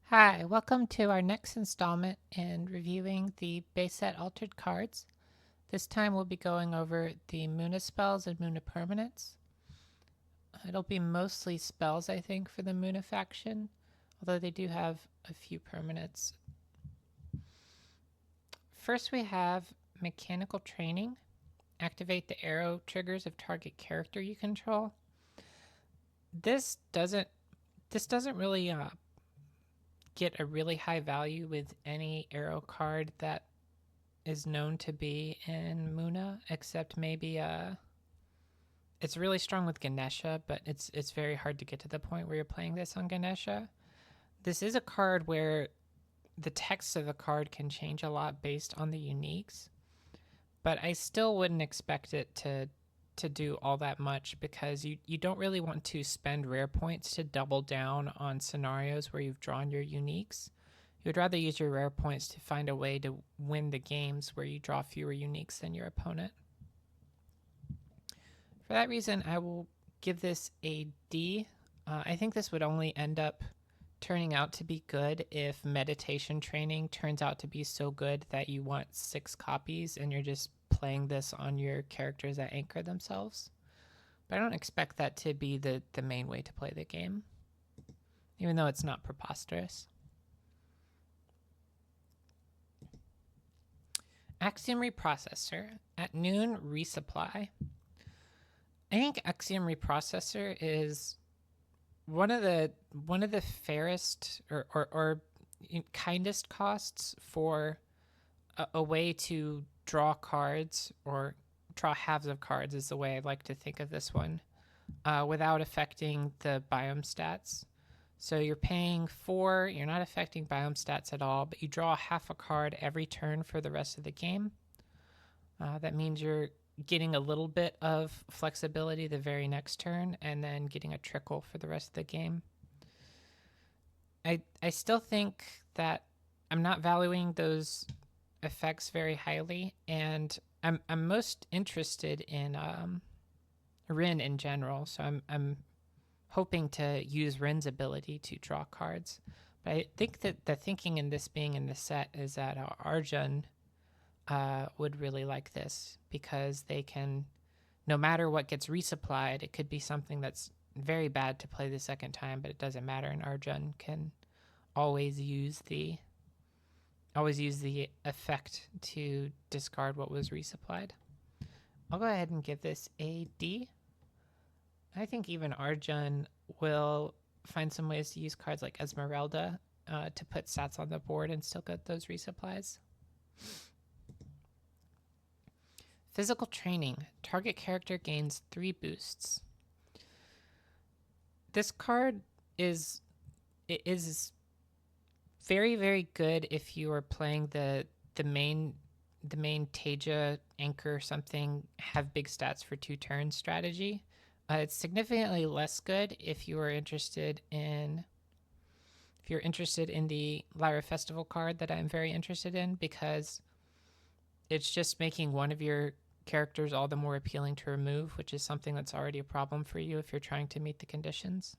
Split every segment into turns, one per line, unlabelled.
Hi, welcome to our next installment in reviewing the base set altered cards. This time we'll be going over the Muna spells and Muna permanents. It'll be mostly spells, I think, for the Muna faction, although they do have a few permanents. First we have Mechanical Training. Activate the arrow triggers of target character you control. This doesn't really get a really high value with any arrow card that is known to be in Muna, except maybe it's really strong with Ganesha, but it's very hard to get to the point where you're playing this on Ganesha. This is a card where the text of the card can change a lot based on the uniques, but I still wouldn't expect it to do all that much because you don't really want to spend rare points to double down on scenarios where you've drawn your uniques. You would rather use your rare points to find a way to win the games where you draw fewer uniques than your opponent. For that reason, I will give this a D. I think this would only end up turning out to be good if meditation training turns out to be so good that you want 6 copies and you're just playing this on your characters that anchor themselves. But I don't expect that to be the main way to play the game, even though it's not preposterous. Axiom Reprocessor. At noon, resupply. I think Axiom Reprocessor is one of the fairest or kindest costs for a way to draw cards, or draw halves of cards is the way I like to think of this one, without affecting the biome stats. So you're paying 4, you're not affecting biome stats at all, but you draw half a card every turn for the rest of the game. That means you're getting a little bit of flexibility the very next turn and then getting a trickle for the rest of the game. I still think that I'm not valuing those effects very highly, and I'm most interested in Rin in general, so I'm hoping to use Rin's ability to draw cards. But I think that the thinking in this being in the set is that Arjun would really like this, because they can, no matter what gets resupplied, it could be something that's very bad to play the second time, but it doesn't matter, and Arjun can always use the effect to discard what was resupplied. I'll go ahead and give this a D. I think even Arjun will find some ways to use cards like Esmeralda to put stats on the board and still get those resupplies. Physical Training. Target character gains 3 boosts. This card is very, very good if you are playing the main Teja anchor something, have big stats for 2 turns strategy. It's significantly less good if you are interested in the Lyra Festival card that I'm very interested in, because it's just making one of your characters all the more appealing to remove, which is something that's already a problem for you if you're trying to meet the conditions.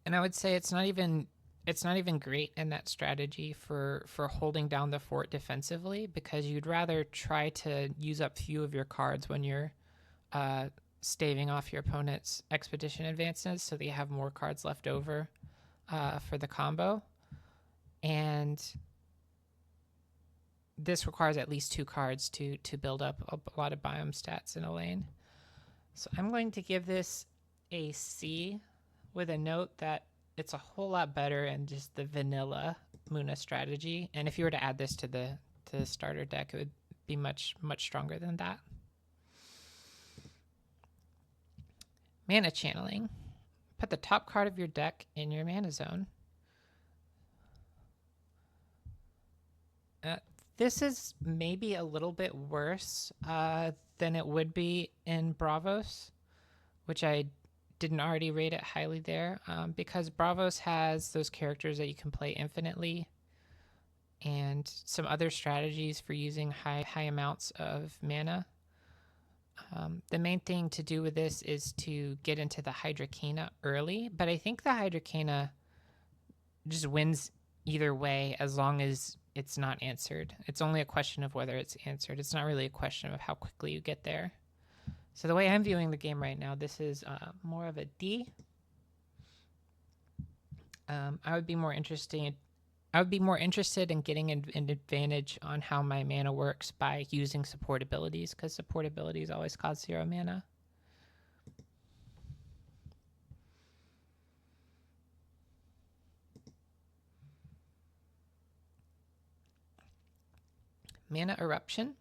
And I would say it's not even great in that strategy for holding down the fort defensively, because you'd rather try to use up few of your cards when you're staving off your opponent's expedition advances, so that you have more cards left over for the combo. And this requires at least 2 cards to build up a lot of biome stats in a lane. So I'm going to give this a C, with a note that it's a whole lot better in just the vanilla Muna strategy. And if you were to add this to the starter deck, it would be much, much stronger than that. Mana Channeling. Put the top card of your deck in your mana zone. This is maybe a little bit worse than it would be in Bravos, which I didn't already rate it highly there, because Bravos has those characters that you can play infinitely, and some other strategies for using high amounts of mana. The main thing to do with this is to get into the Hydrocana early, but I think the Hydrocana just wins either way as long as it's not answered. It's only a question of whether it's answered. It's not really a question of how quickly you get there. So the way I'm viewing the game right now, this is more of a D. I would be more interested in getting an advantage on how my mana works by using support abilities, because support abilities always cost 0 mana. Mana Eruption.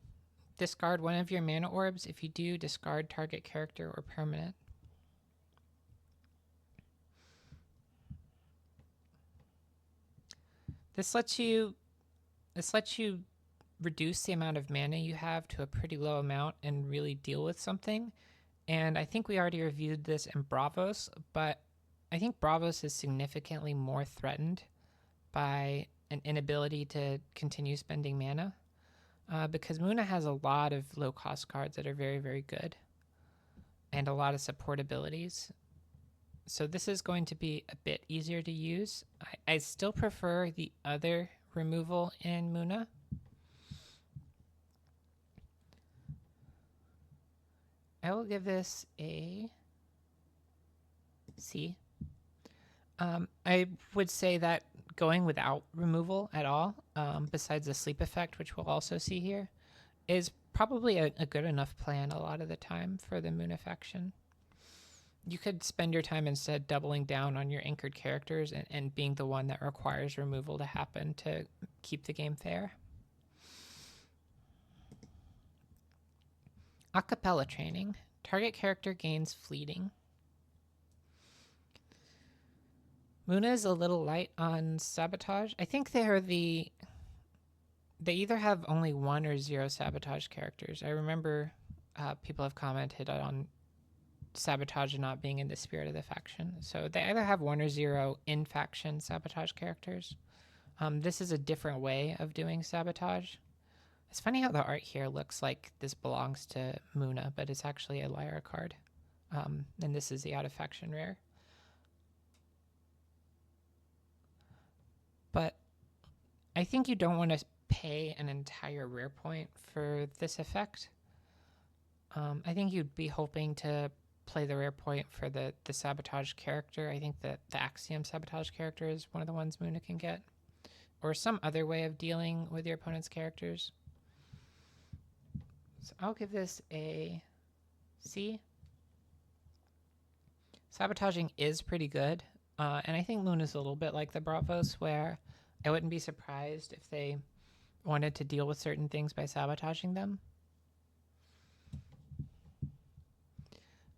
Discard one of your mana orbs. If you do, discard target character or permanent. This lets you reduce the amount of mana you have to a pretty low amount and really deal with something. And I think we already reviewed this in Bravos, but I think Bravos is significantly more threatened by an inability to continue spending mana, because Muna has a lot of low-cost cards that are very, very good and a lot of support abilities. So this is going to be a bit easier to use. I still prefer the other removal in Muna. I will give this a C. I would say that going without removal at all, besides the sleep effect, which we'll also see here, is probably a good enough plan a lot of the time for the Muna faction. You could spend your time instead doubling down on your anchored characters and being the one that requires removal to happen to keep the game fair. Acapella training. Target character gains fleeting. Muna is a little light on sabotage. I think they either have only 1 or 0 sabotage characters. I remember people have commented on sabotage not being in the spirit of the faction. So they either have 1 or 0 in-faction sabotage characters. This is a different way of doing sabotage. It's funny how the art here looks like this belongs to Muna, but it's actually a Lyra card. And this is the out-of-faction rare. But I think you don't want to pay an entire rare point for this effect. I think you'd be hoping to play the rare point for the sabotage character. I think that the Axiom sabotage character is one of the ones Muna can get, or some other way of dealing with your opponent's characters. So I'll give this a C. Sabotaging is pretty good, and I think Muna is a little bit like the Bravos, where I wouldn't be surprised if they wanted to deal with certain things by sabotaging them.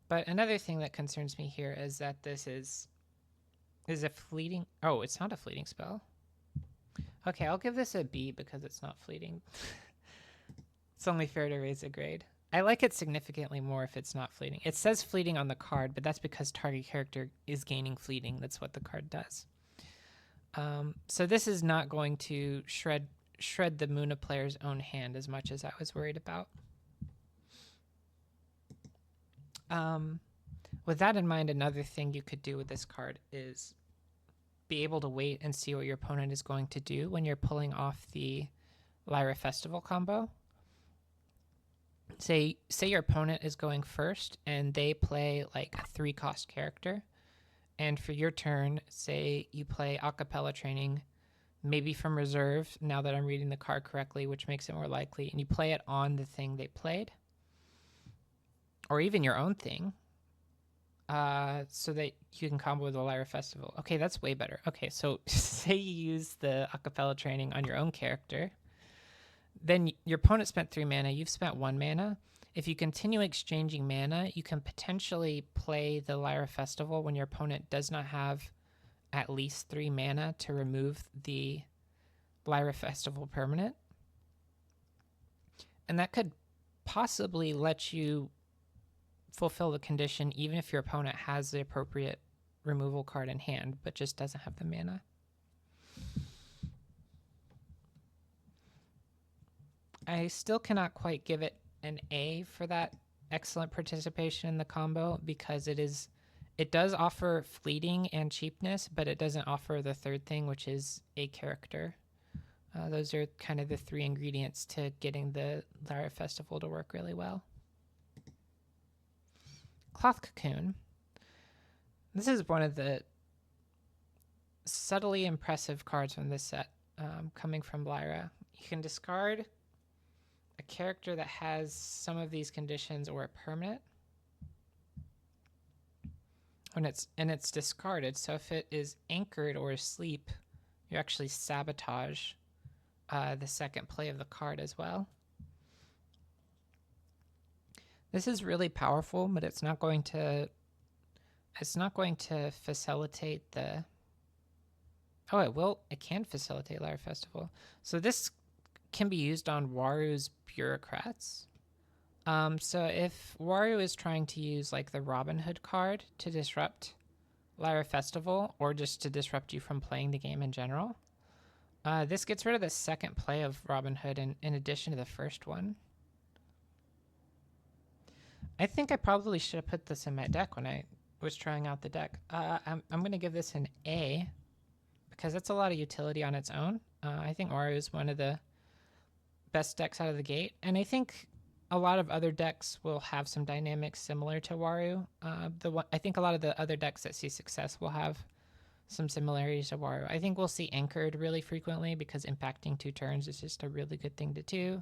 But another thing that concerns me here is that this is a fleeting... Oh, it's not a fleeting spell. Okay, I'll give this a B because it's not fleeting. It's only fair to raise a grade. I like it significantly more if it's not fleeting. It says fleeting on the card, but that's because target character is gaining fleeting. That's what the card does. So this is not going to shred the Muna player's own hand as much as I was worried about. With that in mind, another thing you could do with this card is be able to wait and see what your opponent is going to do when you're pulling off the Lyra Festival combo. Say your opponent is going first and they play like a 3-cost character, and for your turn, say you play Acapella Training, maybe from reserve, now that I'm reading the card correctly, which makes it more likely, and you play it on the thing they played, or even your own thing, so that you can combo with the Lyra Festival. Okay, that's way better. Okay, so say you use the Acapella Training on your own character, then your opponent spent 3 mana, you've spent 1 mana. If you continue exchanging mana, you can potentially play the Lyra Festival when your opponent does not have at least 3 mana to remove the Lyra Festival permanent. And that could possibly let you fulfill the condition even if your opponent has the appropriate removal card in hand, but just doesn't have the mana. I still cannot quite give it an A for that excellent participation in the combo because it does offer fleeting and cheapness, but it doesn't offer the third thing, which is a character. Those are kind of the three ingredients to getting the Lyra Festival to work really well. Cloth Cocoon. This is one of the subtly impressive cards from this set, coming from Lyra. You can discard a character that has some of these conditions or a permanent when it's discarded. So if it is anchored or asleep, you actually sabotage the second play of the card as well. This is really powerful, but it's not going to facilitate the... Oh, it will. It can facilitate Lyra Festival. So this can be used on Waru's bureaucrats. So if Waru is trying to use like the Robin Hood card to disrupt Lyra Festival, or just to disrupt you from playing the game in general, this gets rid of the second play of Robin Hood in addition to the first one. I think I probably should have put this in my deck when I was trying out the deck. I'm going to give this an A because it's a lot of utility on its own. I think Waru is one of the best decks out of the gate, and I think a lot of other decks will have some dynamics similar to Waru. I think a lot of the other decks that see success will have some similarities to Waru. I think we'll see Anchored really frequently because impacting 2 turns is just a really good thing to do.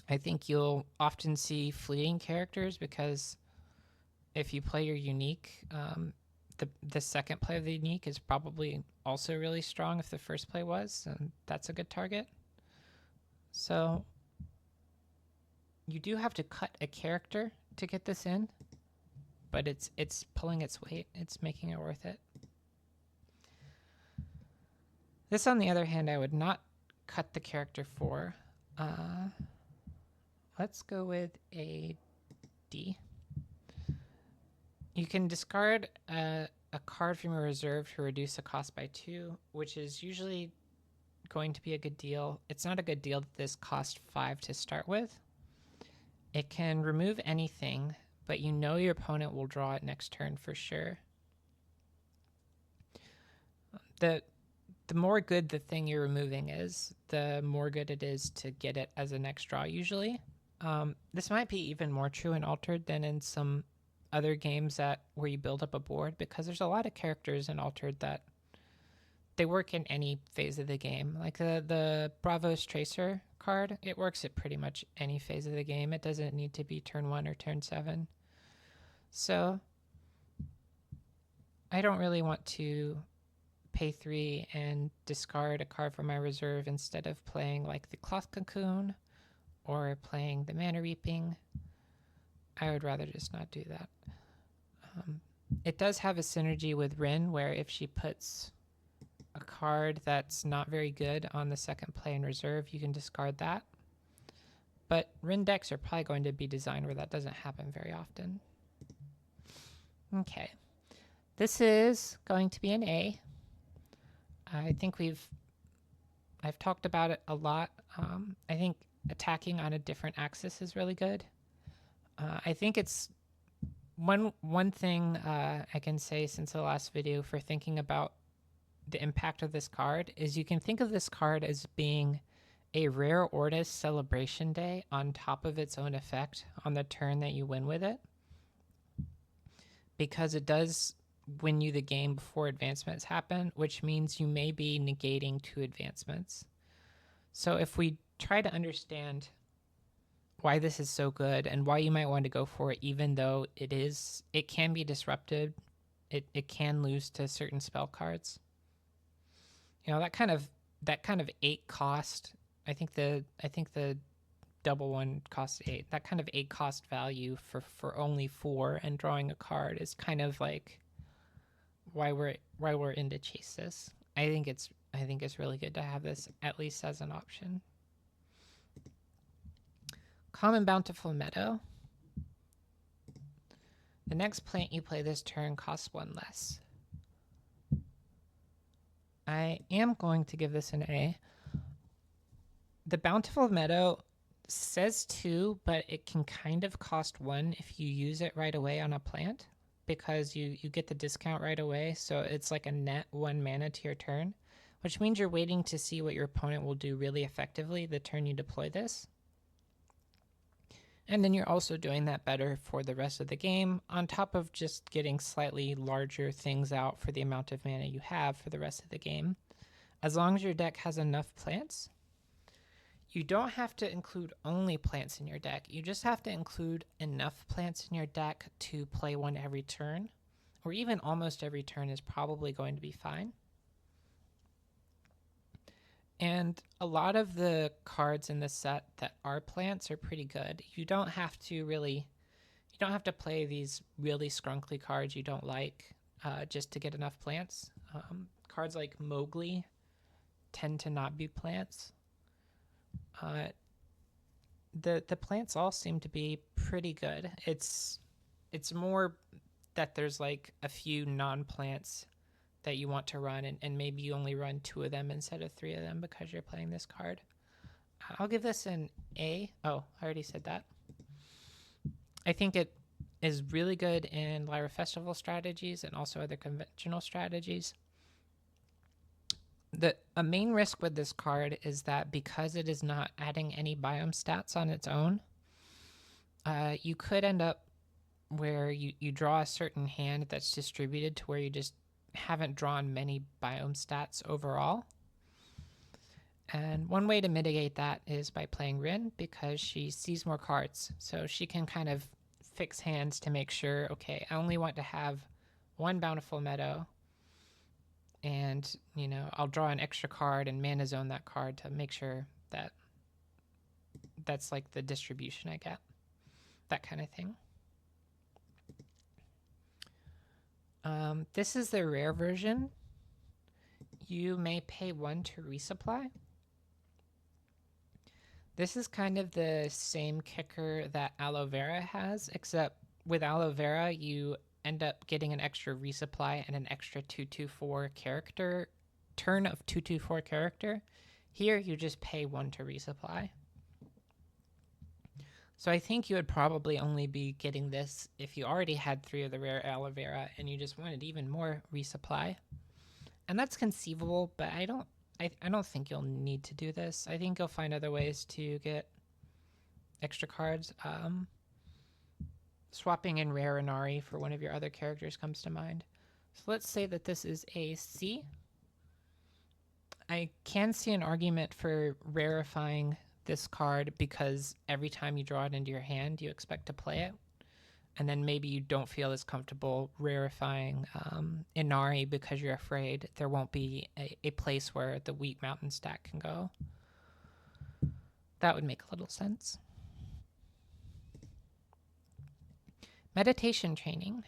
I think you'll often see fleeting characters because if you play your unique, the second play of the unique is probably also really strong if the first play was, and that's a good target. So you do have to cut a character to get this in, but it's pulling its weight. It's making it worth it. This, on the other hand, I would not cut the character for. Let's go with a D. You can discard a card from your reserve to reduce the cost by 2, which is usually going to be a good deal. It's not a good deal that this cost 5 to start with. It can remove anything, but you know your opponent will draw it next turn for sure. The more good the thing you're removing is, the more good it is to get it as a next draw usually. This might be even more true in Altered than in some other games where you build up a board, because there's a lot of characters in Altered that they work in any phase of the game. Like the Bravos Tracer card, it works at pretty much any phase of the game. It doesn't need to be turn 1 or turn 7. So I don't really want to pay 3 and discard a card from my reserve instead of playing like the Cloth Cocoon or playing the Mana Reaping. I would rather just not do that. It does have a synergy with Rin, where if she puts a card that's not very good on the second play in reserve, you can discard that. But Rin decks are probably going to be designed where that doesn't happen very often. Okay. This is going to be an A. I think I've talked about it a lot. I think attacking on a different axis is really good. I think it's one thing I can say since the last video for thinking about the impact of this card is you can think of this card as being a Rare Ortis Celebration Day on top of its own effect on the turn that you win with it, because it does win you the game before advancements happen, which means you may be negating 2 advancements. So if we try to understand why this is so good and why you might want to go for it, even though it can be disrupted, it can lose to certain spell cards. You know, that kind of 8 cost. I think the double one costs 8. That kind of 8 cost value for only 4 and drawing a card is kind of like why we're into chase this. I think it's really good to have this at least as an option. Common Bountiful Meadow. The next plant you play this turn costs 1 less. I am going to give this an A. The Bountiful Meadow says 2, but it can kind of cost 1 if you use it right away on a plant, because you get the discount right away. So it's like a net 1 mana to your turn, which means you're waiting to see what your opponent will do really effectively the turn you deploy this. And then you're also doing that better for the rest of the game, on top of just getting slightly larger things out for the amount of mana you have for the rest of the game. As long as your deck has enough plants, you don't have to include only plants in your deck. You just have to include enough plants in your deck to play one every turn, or even almost every turn is probably going to be fine. And a lot of the cards in this set that are plants are pretty good. You don't have to play these really scrunkly cards you don't like just to get enough plants. Cards like Mowgli tend to not be plants. The plants all seem to be pretty good. It's more that there's like a few non-plants that you want to run, and maybe you only run 2 of them instead of 3 of them because you're playing this card. I'll give this an A. Oh, I already said that. I think it is really good in Lyra Festival strategies and also other conventional strategies. A main risk with this card is that because it is not adding any biome stats on its own, you could end up where you draw a certain hand that's distributed to where you just haven't drawn many biome stats overall. And one way to mitigate that is by playing Rin, because she sees more cards. So she can kind of fix hands to make sure, okay, I only want to have 1 Bountiful Meadow, and I'll draw an extra card and mana zone that card to make sure that that's like the distribution I get, that kind of thing. This is the rare version. You may pay 1 to resupply. This is kind of the same kicker that Aloe Vera has, except with Aloe Vera you end up getting an extra resupply and an extra 2/4 character turn of 2/4 character. Here you just pay 1 to resupply. So I think you would probably only be getting this if you already had 3 of the rare Aloe Vera and you just wanted even more resupply. And that's conceivable, but I don't think you'll need to do this. I think you'll find other ways to get extra cards. Swapping in rare Inari for one of your other characters comes to mind. So let's say that this is a C. I can see an argument for rarifying this card because every time you draw it into your hand, you expect to play it. And then maybe you don't feel as comfortable rarifying Inari because you're afraid there won't be a place where the Wheat Mountain stack can go. That would make a little sense. Meditation training.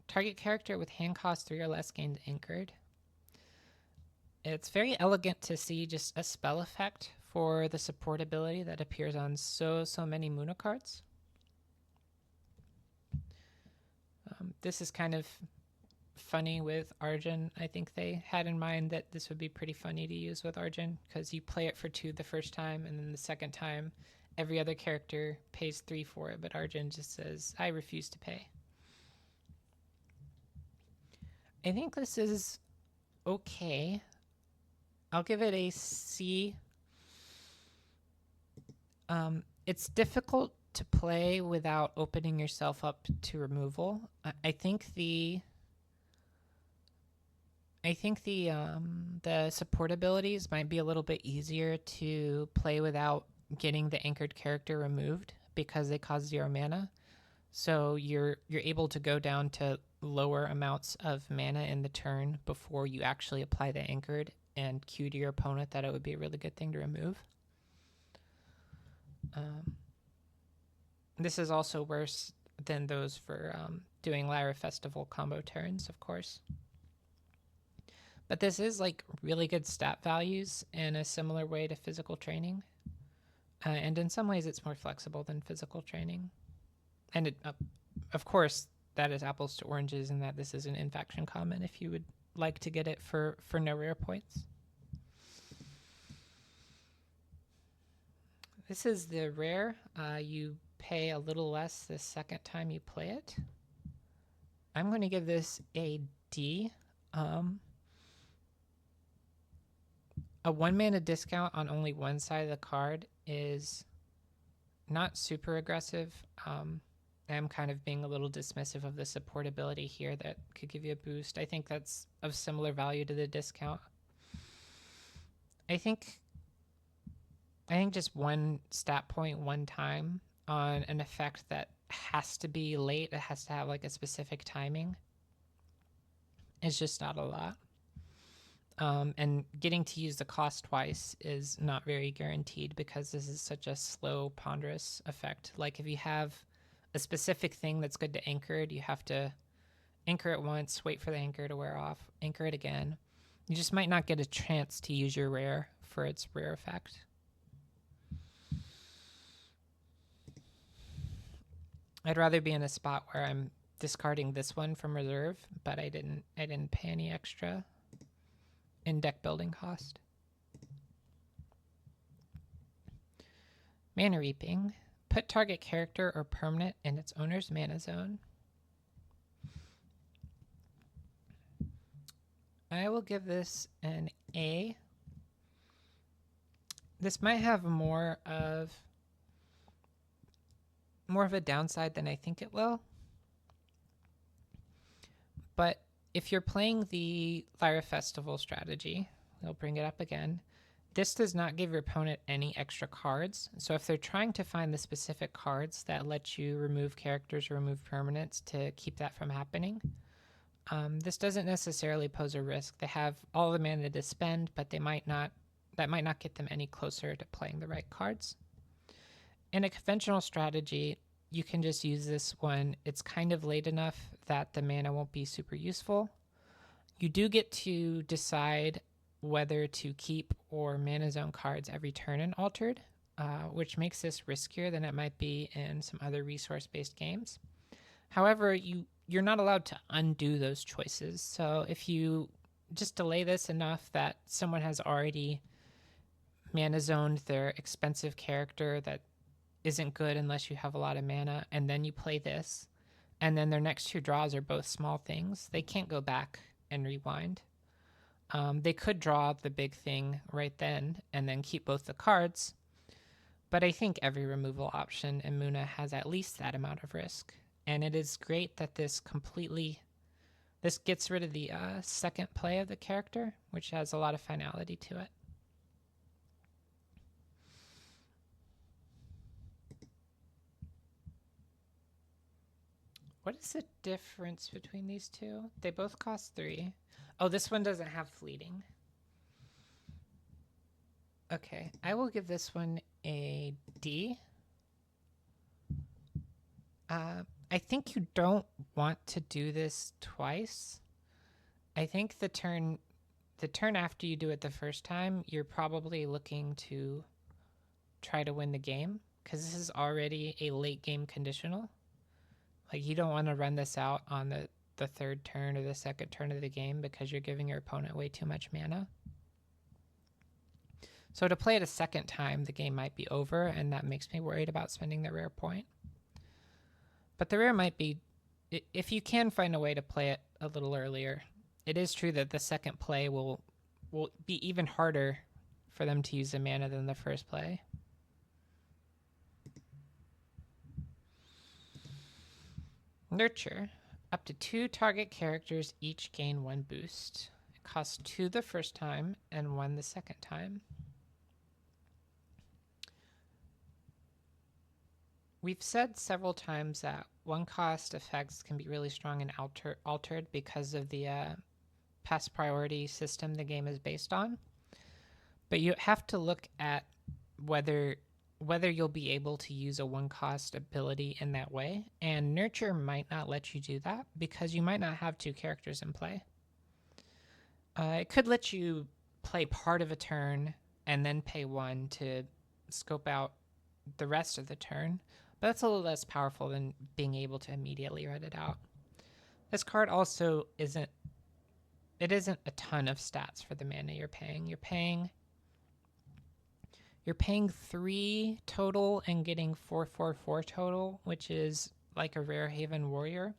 Target character with hand cost 3 or less gains anchored. It's very elegant to see just a spell effect for the support ability that appears on so many Muna cards. This is kind of funny with Arjun. I think they had in mind that this would be pretty funny to use with Arjun because you play it for 2 the first time, and then the second time every other character pays 3 for it, but Arjun just says, I refuse to pay. I think this is okay. I'll give it a C. It's difficult to play without opening yourself up to removal. I think the support abilities might be a little bit easier to play without getting the anchored character removed because they cause 0 mana. So you're able to go down to lower amounts of mana in the turn before you actually apply the anchored and cue to your opponent that it would be a really good thing to remove. This is also worse than those for doing Lyra Festival combo turns, of course. But this is like really good stat values in a similar way to physical training. And in some ways it's more flexible than physical training. And it, of course, that is apples to oranges in that this is an in-faction common if you would like to get it for no rare points. This is the rare. You pay a little less the second time you play it. I'm going to give this a D. A 1 mana discount on only one side of the card is not super aggressive. I'm kind of being a little dismissive of the support ability here that could give you a boost. I think that's of similar value to the discount. I think just one stat point one time on an effect that has to be late, it has to have like a specific timing, is just not a lot. And getting to use the cost twice is not very guaranteed because this is such a slow, ponderous effect. Like if you have a specific thing that's good to anchor it, you have to anchor it once, wait for the anchor to wear off, anchor it again. You just might not get a chance to use your rare for its rare effect. I'd rather be in a spot where I'm discarding this one from reserve, but I didn't pay any extra in deck building cost. Mana Reaping. Put target character or permanent in its owner's mana zone. I will give this an A. This might have more of a downside than I think it will. But if you're playing the Lyra Festival strategy, I'll bring it up again. This does not give your opponent any extra cards. So if they're trying to find the specific cards that let you remove characters or remove permanents to keep that from happening, this doesn't necessarily pose a risk. They have all the mana to spend, but that might not get them any closer to playing the right cards. In a conventional strategy, you can just use this when it's kind of late enough that the mana won't be super useful. You do get to decide whether to keep or mana zone cards every turn in Altered, which makes this riskier than it might be in some other resource-based games. However, you're not allowed to undo those choices. So if you just delay this enough that someone has already mana zoned their expensive character that isn't good unless you have a lot of mana, and then you play this, and then their next two draws are both small things, they can't go back and rewind. They could draw the big thing right then and then keep both the cards, but I think every removal option in Muna has at least that amount of risk. And it is great that this gets rid of the second play of the character, which has a lot of finality to it. What is the difference between these two? They both cost 3. Oh, this one doesn't have fleeting. Okay, I will give this one a D. I think you don't want to do this twice. I think the turn after you do it the first time, you're probably looking to try to win the game because this is already a late game conditional. Like you don't want to run this out on the third turn or the second turn of the game because you're giving your opponent way too much mana. So to play it a second time, the game might be over, and that makes me worried about spending the rare point. But the rare might be, if you can find a way to play it a little earlier, it is true that the second play will be even harder for them to use the mana than the first play. Nurture. Up to 2 target characters each gain 1 boost. It costs 2 the first time and 1 the second time. We've said several times that 1-cost effects can be really strong in Altered because of the pass priority system the game is based on. But you have to look at whether you'll be able to use a 1-cost ability in that way. And Nurture might not let you do that because you might not have 2 characters in play. It could let you play part of a turn and then pay 1 to scope out the rest of the turn. But that's a little less powerful than being able to immediately read it out. This card also isn't a ton of stats for the mana you're paying. You're paying You're paying 3 total and getting 444 total, which is like a Rare Haven Warrior,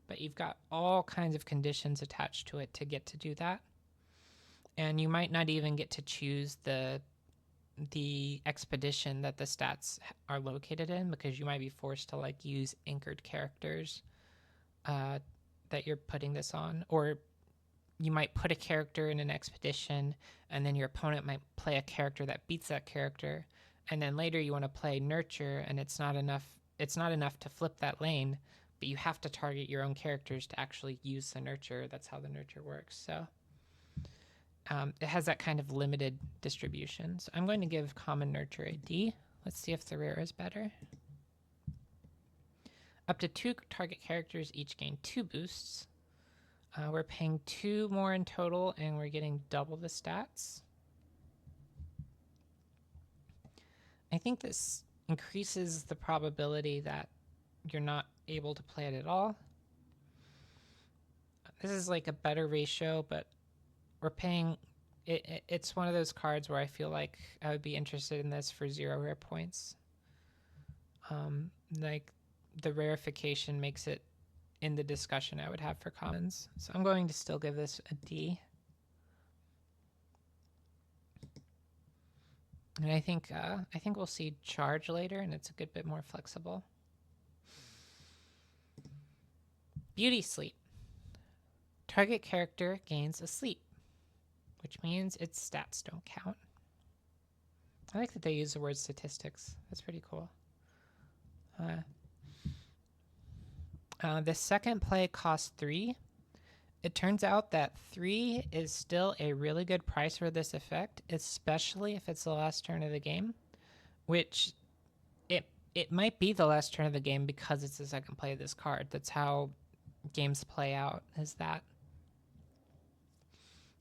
but you've got all kinds of conditions attached to it to get to do that. And you might not even get to choose the expedition that the stats are located in, because you might be forced to like use anchored characters that you're putting this on, or you might put a character in an expedition and then your opponent might play a character that beats that character, and then later you want to play nurture and it's not enough to flip that lane, but you have to target your own characters to actually use the nurture. That's how the nurture works. So it has that kind of limited distribution. So I'm going to give common nurture a D. Let's see if the rare is better. Up to 2 target characters each gain 2 boosts. We're paying 2 more in total and we're getting double the stats. I think this increases the probability that you're not able to play it at all. This is like a better ratio, but we're paying it's one of those cards where I feel like I would be interested in this for 0 rare points. Like the rarefication makes it in the discussion I would have for commons. So I'm going to still give this a D. And I think we'll see charge later, and it's a good bit more flexible. Beauty sleep. Target character gains a sleep, which means its stats don't count. I like that they use the word statistics. That's pretty cool. The second play costs 3. It turns out that 3 is still a really good price for this effect, especially if it's the last turn of the game, which it might be the last turn of the game because it's the second play of this card. That's how games play out, is that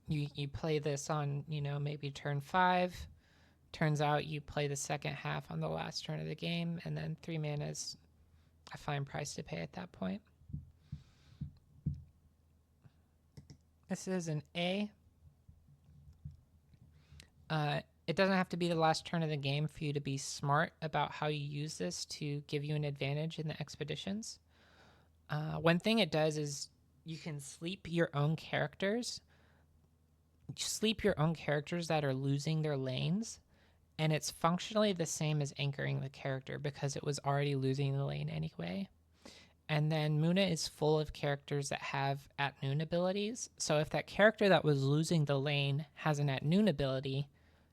you play this on, maybe turn 5. Turns out you play the second half on the last turn of the game, and then 3 mana is a fine price to pay at that point. This is an A. It doesn't have to be the last turn of the game for you to be smart about how you use this to give you an advantage in the expeditions. One thing it does is you can sleep your own characters. Sleep your own characters that are losing their lanes, and it's functionally the same as anchoring the character because it was already losing the lane anyway. And then Muna is full of characters that have at noon abilities. So if that character that was losing the lane has an at noon ability,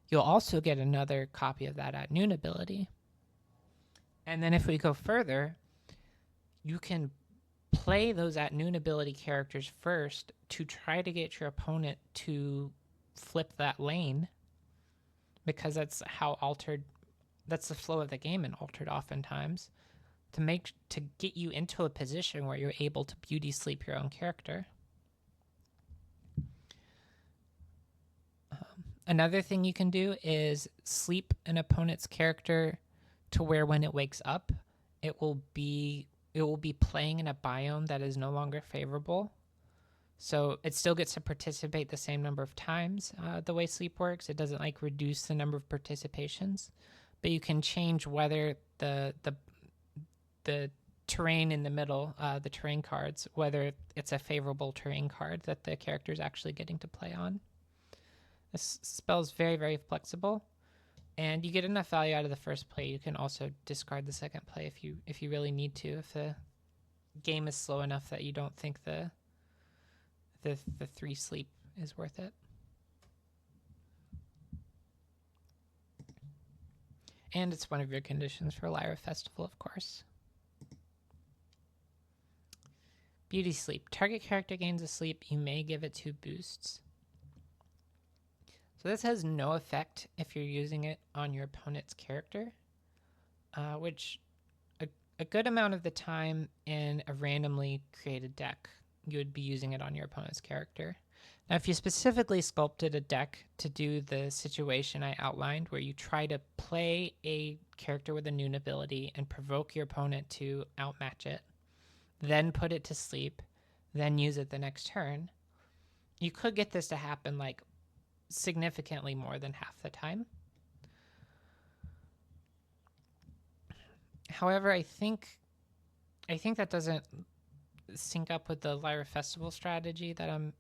you'll also get another copy of that at noon ability. And then if we go further, you can play those at noon ability characters first to try to get your opponent to flip that lane, because that's how that's the flow of the game in Altered oftentimes, to get you into a position where you're able to beauty sleep your own character. Another thing you can do is sleep an opponent's character to where when it wakes up, it will be playing in a biome that is no longer favorable. So it still gets to participate the same number of times. The way sleep works, it doesn't like reduce the number of participations, but you can change whether the terrain in the middle, the terrain cards, whether it's a favorable terrain card that the character is actually getting to play on. This spell is very, very flexible, and you get enough value out of the first play. You can also discard the second play if you really need to, if the game is slow enough that you don't think the 3 sleep is worth it. And it's one of your conditions for Lyra Festival, of course. Beauty sleep. Target character gains a sleep. You may give it 2 boosts. So this has no effect if you're using it on your opponent's character, which a good amount of the time in a randomly created deck, you would be using it on your opponent's character. Now, if you specifically sculpted a deck to do the situation I outlined, where you try to play a character with a noon ability and provoke your opponent to outmatch it, then put it to sleep, then use it the next turn, you could get this to happen like significantly more than half the time. However, I think that doesn't sync up with the Lyra Festival strategy that I'm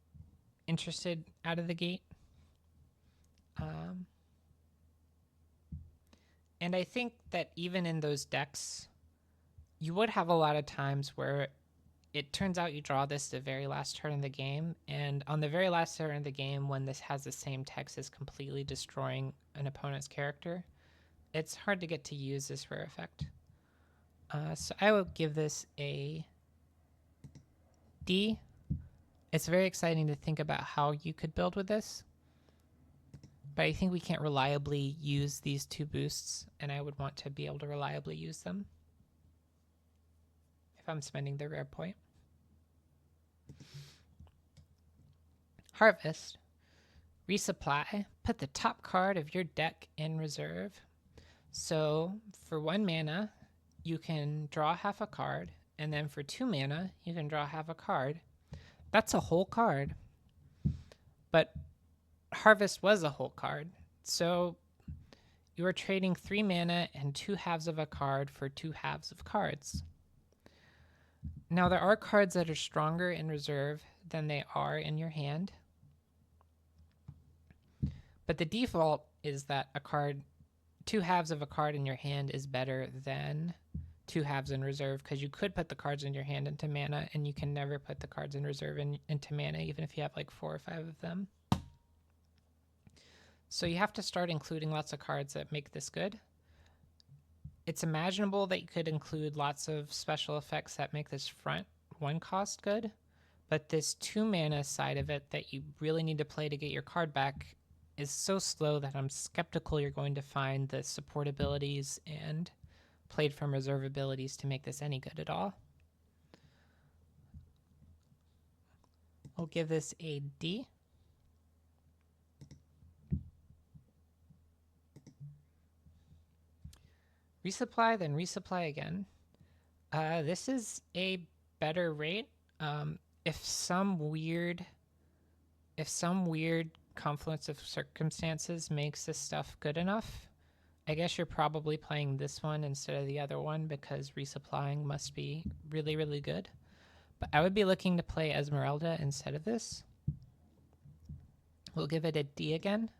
interested out of the gate. And I think that even in those decks, you would have a lot of times where it turns out you draw this the very last turn of the game, and on the very last turn of the game, when this has the same text as completely destroying an opponent's character, it's hard to get to use this rare effect. So I will give this a D. It's very exciting to think about how you could build with this, but I think we can't reliably use these two boosts, and I would want to be able to reliably use them if I'm spending the rare point. Harvest. Resupply. Put the top card of your deck in reserve. So for 1 mana, you can draw half a card, and then for 2 mana, you can draw half a card. That's a whole card. But Harvest was a whole card. So you are trading 3 mana and 2 halves of a card for 2 halves of cards. Now, there are cards that are stronger in reserve than they are in your hand. But the default is that a card, 2 halves of a card in your hand is better than 2 halves in reserve, because you could put the cards in your hand into mana, and you can never put the cards in reserve into mana, even if you have like 4 or 5 of them. So you have to start including lots of cards that make this good. It's imaginable that you could include lots of special effects that make this front 1 cost good, but this 2 mana side of it that you really need to play to get your card back is so slow that I'm skeptical you're going to find the support abilities and played from reserve abilities to make this any good at all. I'll give this a D. Resupply, then resupply again. This is a better rate. If some weird confluence of circumstances makes this stuff good enough, I guess you're probably playing this one instead of the other one, because resupplying must be really, really good. But I would be looking to play Esmeralda instead of this. We'll give it a D again.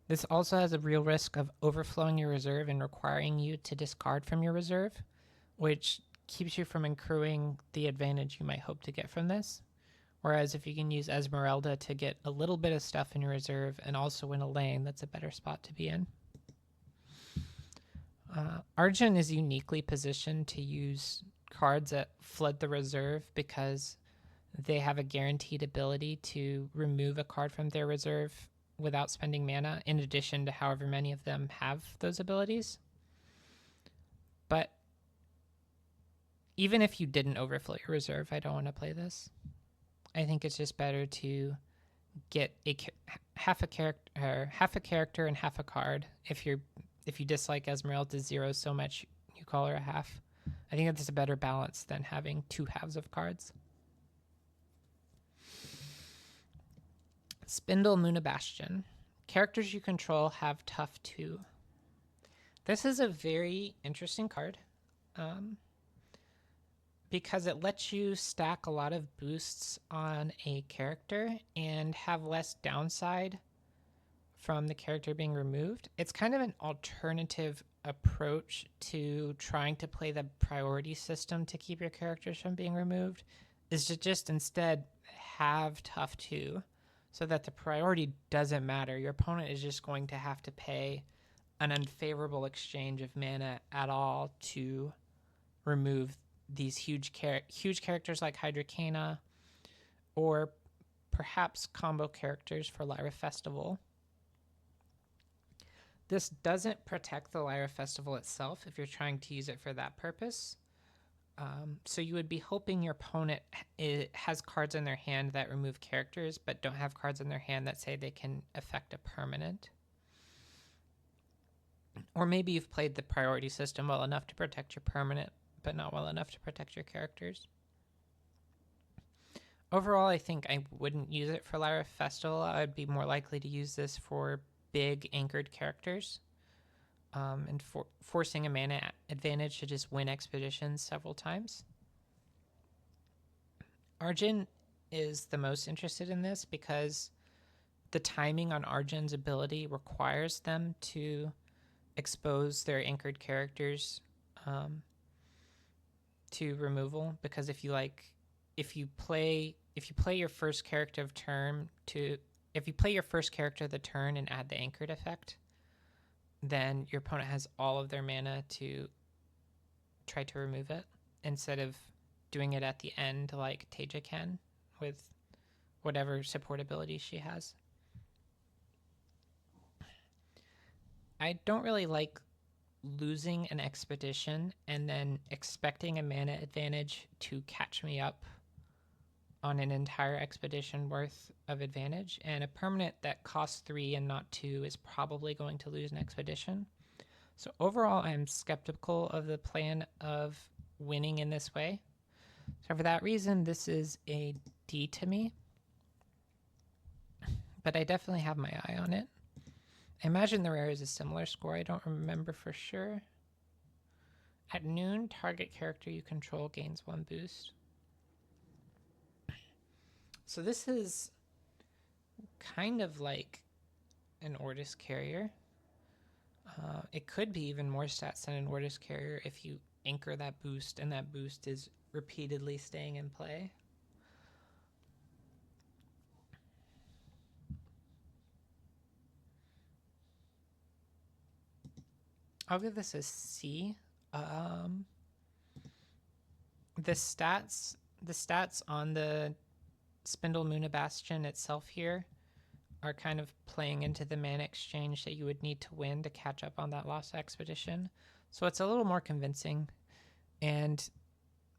This also has a real risk of overflowing your reserve and requiring you to discard from your reserve, which keeps you from accruing the advantage you might hope to get from this. Whereas if you can use Esmeralda to get a little bit of stuff in your reserve and also win a lane, that's a better spot to be in. Arjun is uniquely positioned to use cards that flood the reserve because they have a guaranteed ability to remove a card from their reserve without spending mana, in addition to however many of them have those abilities. But even if you didn't overflow your reserve, I don't want to play this. I think it's just better to get half a character and half a card. If you dislike Esmeralda Zero so much you call her a half. I think that's a better balance than having 2 halves of cards. Spindle Munabastion. Characters you control have tough 2. This is a very interesting card because it lets you stack a lot of boosts on a character and have less downside from the character being removed. It's kind of an alternative approach to trying to play the priority system to keep your characters from being removed, is to just instead have tough 2 so that the priority doesn't matter. Your opponent is just going to have to pay an unfavorable exchange of mana at all to remove these huge characters like Hydrocana, or perhaps combo characters for Lyra Festival. This doesn't protect the Lyra Festival itself if you're trying to use it for that purpose. So you would be hoping your opponent has cards in their hand that remove characters, but don't have cards in their hand that say they can affect a permanent. Or maybe you've played the priority system well enough to protect your permanent, but not well enough to protect your characters. Overall, I think I wouldn't use it for Lyra Festival. I would be more likely to use this for big anchored characters. and forcing a mana advantage to just win expeditions several times. Arjun is the most interested in this because the timing on Arjun's ability requires them to expose their anchored characters to removal, because if you play your first character of turn to if you play your first character of the turn and add the anchored effect, then your opponent has all of their mana to try to remove it, instead of doing it at the end like Teja can with whatever support ability she has. I don't really like losing an expedition and then expecting a mana advantage to catch me up on an entire expedition worth of advantage, and a permanent that costs 3 and not 2 is probably going to lose an expedition. So overall, I'm skeptical of the plan of winning in this way. So for that reason, this is a D to me, but I definitely have my eye on it. I imagine the rare is a similar score. I don't remember for sure. At noon, target character you control gains 1 boost. So this is kind of like an Ortis carrier. It could be even more stats than an Ortis carrier if you anchor that boost and that boost is repeatedly staying in play. I'll give this a C. The stats on the Spindle Muna Bastion itself here are kind of playing into the mana exchange that you would need to win to catch up on that lost expedition. So it's a little more convincing. And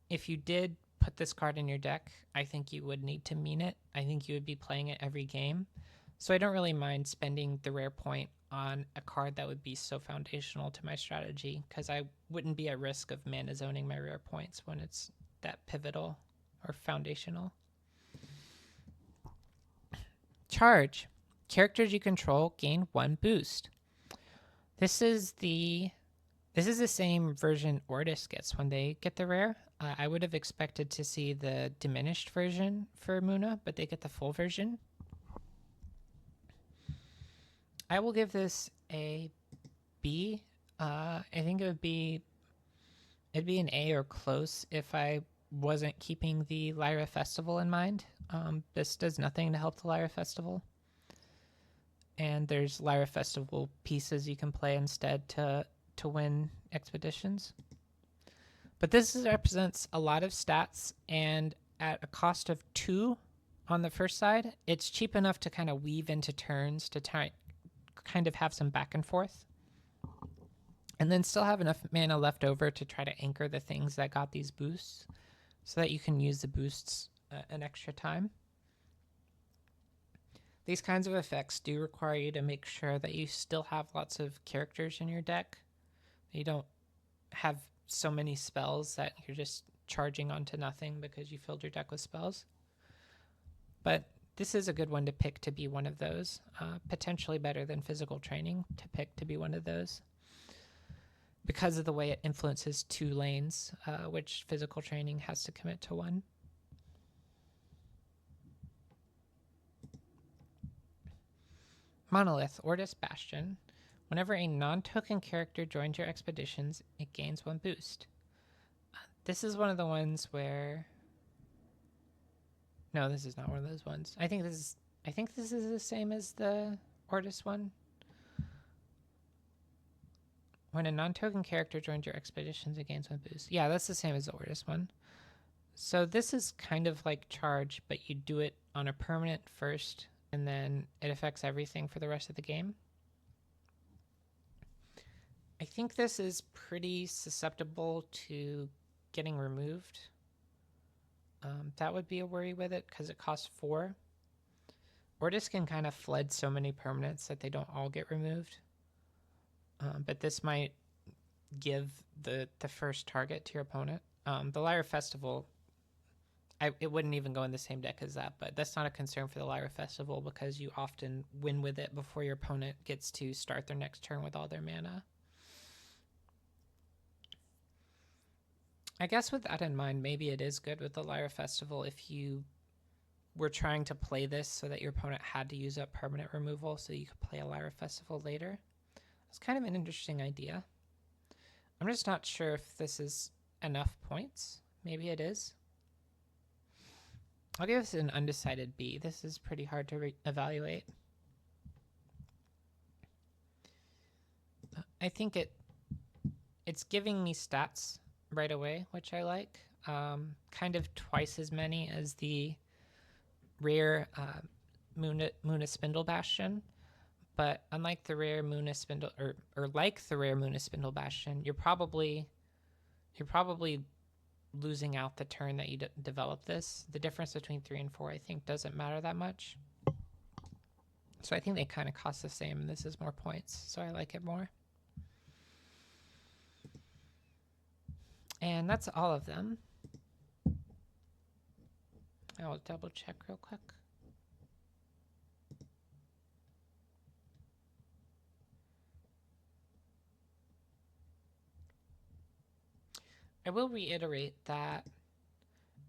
if you did put this card in your deck, I think you would need to mean it. I think you would be playing it every game. So I don't really mind spending the rare point on a card that would be so foundational to my strategy, because I wouldn't be at risk of mana zoning my rare points when it's that pivotal or foundational. Charge. Characters you control gain 1 boost. This is the same version Ortis gets when they get the rare. I would have expected to see the diminished version for Muna, but they get the full version. I will give this a B. I think it'd be an A or close if I wasn't keeping the Lyra Festival in mind. This does nothing to help the Lyra Festival. And there's Lyra Festival pieces you can play instead to win expeditions. But this represents a lot of stats, and at a cost of 2 on the first side, it's cheap enough to kind of weave into turns to kind of have some back and forth, and then still have enough mana left over to try to anchor the things that got these boosts so that you can use the boosts an extra time. These kinds of effects do require you to make sure that you still have lots of characters in your deck. You don't have so many spells that you're just charging onto nothing because you filled your deck with spells. But this is a good one to pick to be one of those. Potentially better than physical training to pick to be one of those, because of the way it influences 2 lanes, which physical training has to commit to 1. Monolith, Ortis Bastion. Whenever a non-token character joins your expeditions, it gains 1 boost. This is one of the ones where... No, this is not one of those ones. I think this is the same as the Ortis one. When a non-token character joins your expeditions, it gains 1 boost. Yeah, that's the same as the Ortis one. So this is kind of like Charge, but you do it on a permanent first, and then it affects everything for the rest of the game. I think this is pretty susceptible to getting removed. That would be a worry with it because it costs 4. Ortis can kind of flood so many permanents that they don't all get removed. But this might give the first target to your opponent. The Lyra Festival, it wouldn't even go in the same deck as that, but that's not a concern for the Lyra Festival because you often win with it before your opponent gets to start their next turn with all their mana. I guess with that in mind, maybe it is good with the Lyra Festival if you were trying to play this so that your opponent had to use up permanent removal so you could play a Lyra Festival later. It's kind of an interesting idea. I'm just not sure if this is enough points. Maybe it is. I'll give this an undecided B. This is pretty hard to evaluate. I think it's giving me stats right away, which I like. Kind of twice as many as the rare Muna Spindle Bastion. But unlike the rare Muna Spindle, or like the rare Muna Spindle Bastion, you're probably losing out the turn that you develop this. The difference between 3 and 4, I think, doesn't matter that much. So I think they kind of cost the same, and this is more points, so I like it more. And that's all of them. I'll double check real quick. I will reiterate that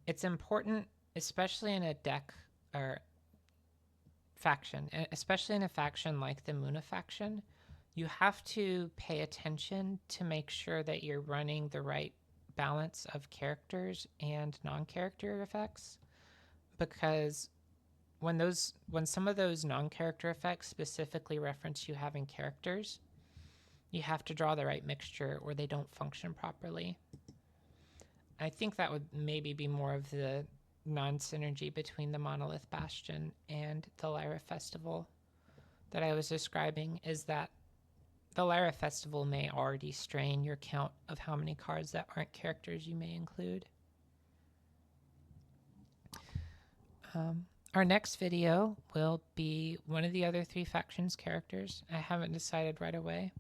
it's important, especially in a deck or faction, especially in a faction like the Muna faction, you have to pay attention to make sure that you're running the right balance of characters and non-character effects, because when some of those non-character effects specifically reference you having characters, you have to draw the right mixture or they don't function properly. I think that would maybe be more of the non-synergy between the Monolith Bastion and the Lyra Festival that I was describing, is that the Lyra Festival may already strain your count of how many cards that aren't characters you may include. Our next video will be one of the other 3 factions characters. I haven't decided right away.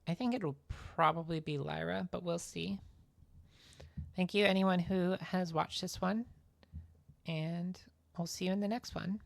I think it'll probably be Lyra, but we'll see. Thank you anyone who has watched this one, and we'll see you in the next one.